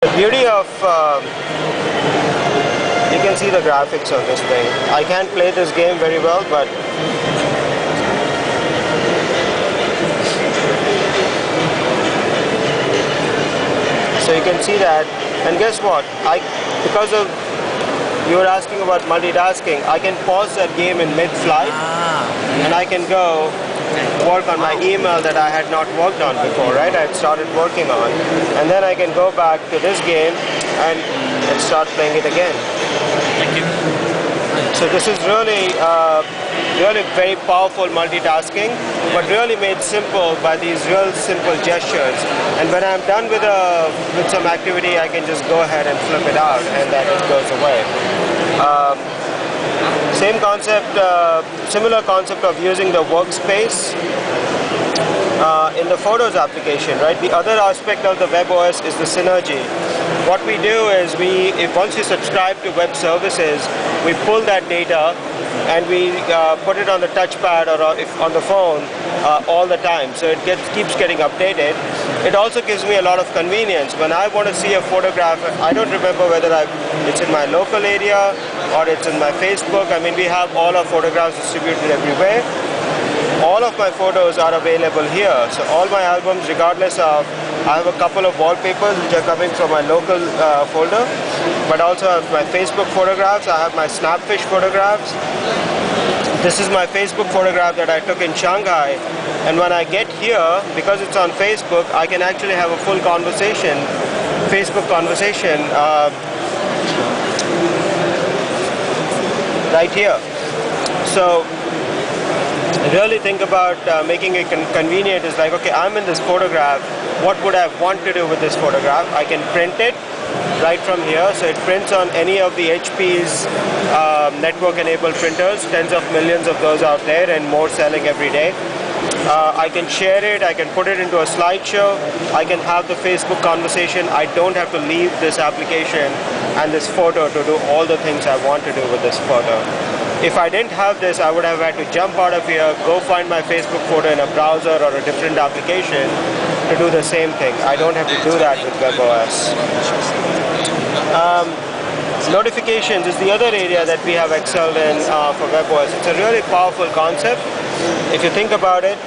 The beauty of, you can see the graphics of this thing. I can't play this game very well, but so you can see that. And guess what? Because of you were asking about multitasking, I can pause that game in mid-flight, and I can go work on my email that I had not worked on before, right? I had started working on, and then I can go back to this game and start playing it again. Thank you. So this is really very powerful multitasking, but really made simple by these real simple gestures. And when I'm done with some activity, I can just go ahead and flip it out, and that it goes away. Same concept, similar concept of using the workspace in the Photos application, right? The other aspect of the WebOS is the synergy. What we do is once you subscribe to web services, we pull that data and we put it on the touchpad or on the phone all the time. So it keeps getting updated. It also gives me a lot of convenience. When I want to see a photograph, I don't remember whether it's in my local area or it's in my Facebook. I mean, we have all our photographs distributed everywhere. All of my photos are available here. So all my albums, regardless of, I have a couple of wallpapers which are coming from my local folder, but also I have my Facebook photographs, I have my Snapfish photographs. This is my Facebook photograph that I took in Shanghai, and when I get here, because it's on Facebook, I can actually have a full conversation, Facebook conversation right here. So really think about making it convenient. Is like, okay, I'm in this photograph, what would I want to do with this photograph? I can print it right from here, so it prints on any of the HP's network enabled printers, tens of millions of those out there and more selling every day. I can share it, I can put it into a slideshow, I can have the Facebook conversation. I don't have to leave this application and this photo to do all the things I want to do with this photo. If I didn't have this, I would have had to jump out of here, go find my Facebook photo in a browser or a different application to do the same thing. I don't have to do that with WebOS. Notifications is the other area that we have excelled in for WebOS. It's a really powerful concept. If you think about it,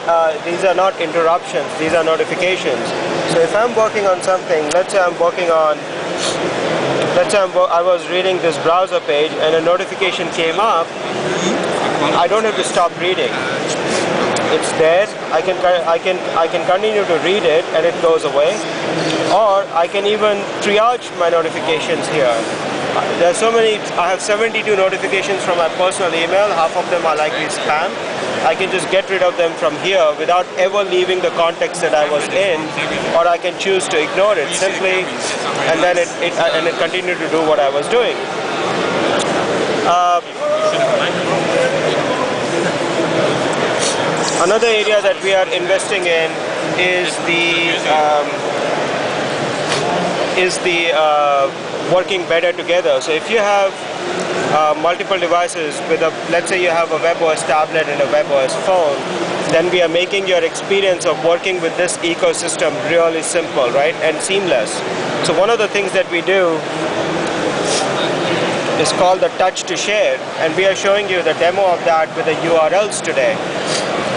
these are not interruptions, these are notifications. So if I'm working on something, let's say I'm working on, I was reading this browser page and a notification came up, I don't have to stop reading. It's there, I can continue to read it and it goes away. Or I can even triage my notifications here. There are so many, I have 72 notifications from my personal email, half of them are likely spam. I can just get rid of them from here without ever leaving the context that I was in, or I can choose to ignore it simply, and then it continued to do what I was doing. Another area that we are investing in is the working better together. So if you have multiple devices with let's say you have a WebOS tablet and a WebOS phone, then we are making your experience of working with this ecosystem really simple, right, and seamless. So one of the things that we do is called the touch to share, and we are showing you the demo of that with the URLs today,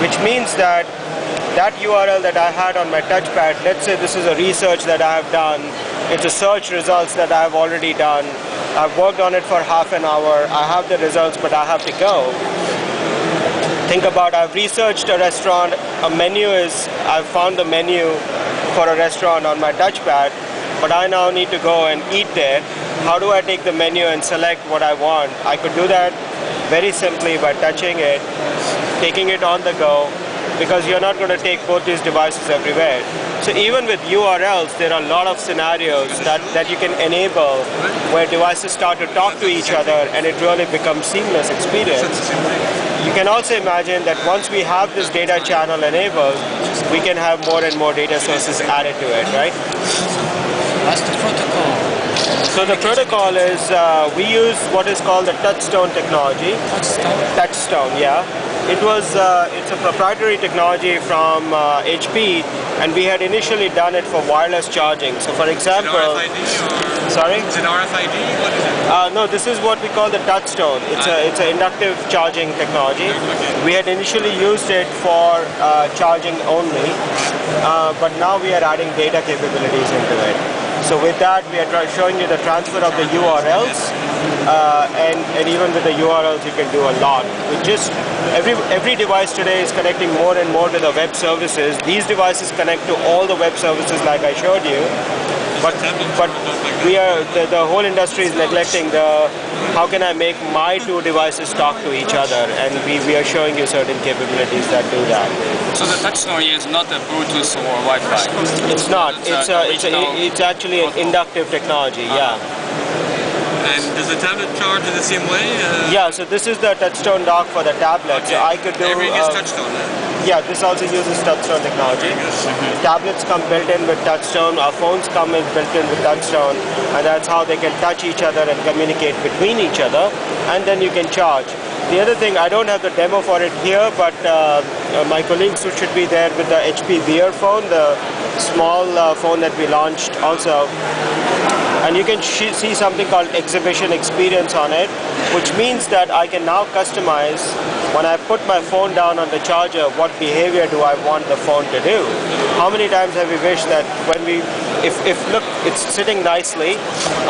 which means that URL that I had on my touchpad, let's say this is a research that I have done, it's a search results that I have already done, I've worked on it for half an hour, I have the results but I have to go. Think about, I've researched a restaurant, I've found the menu for a restaurant on my touchpad, but I now need to go and eat there. How do I take the menu and select what I want? I could do that very simply by touching it, taking it on the go, because you're not going to take both these devices everywhere. So even with URLs, there are a lot of scenarios that you can enable where devices start to talk to each other and it really becomes seamless experience. You can also imagine that once we have this data channel enabled, we can have more and more data sources added to it, right? What's the protocol? So the protocol is, we use what is called the touchstone technology. Touchstone? Touchstone, yeah. It's a proprietary technology from HP, and we had initially done it for wireless charging. So, for example, is it RFID or? Sorry? Is it RFID? What is it? No, this is what we call the touchstone. It's an inductive charging technology. We had initially used it for charging only, but now we are adding data capabilities into it. So with that, we are showing you the transfer of the URLs, and even with the URLs, you can do a lot. With just every device today is connecting more and more to the web services. These devices connect to all the web services, like I showed you. But the whole industry is neglecting how can I make my two devices talk to each other, and we are showing you certain capabilities that do that. So the touchstone is not a Bluetooth or Wi-Fi? It's not. It's actually an inductive technology, yeah. And does the tablet charge in the same way? Yeah, so this is the touchstone dock for the tablet. Okay. So I could do... Everything is touchstone then? Yeah, this also uses touchstone technology. Tablets come built in with touchstone, our phones come in built in with touchstone, and that's how they can touch each other and communicate between each other, and then you can charge. The other thing, I don't have the demo for it here, but my colleagues who should be there with the HP Beer phone, the small phone that we launched also. And you can see something called exhibition experience on it, which means that I can now customize, when I put my phone down on the charger, what behavior do I want the phone to do? How many times have we wished that when if look, it's sitting nicely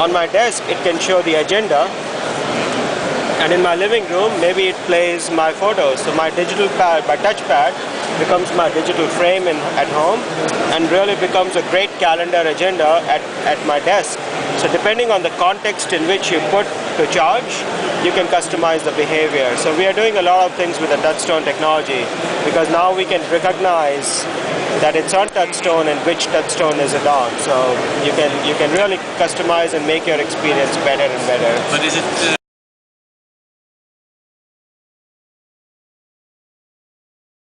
on my desk, it can show the agenda. And in my living room, maybe it plays my photos. So my digital pad, my touchpad, becomes my digital frame at home, and really becomes a great calendar agenda at my desk. So depending on the context in which you put to charge, you can customize the behavior. So we are doing a lot of things with the touchstone technology, because now we can recognize that it's on touchstone and which touchstone is it on. So you can really customize and make your experience better and better. But is it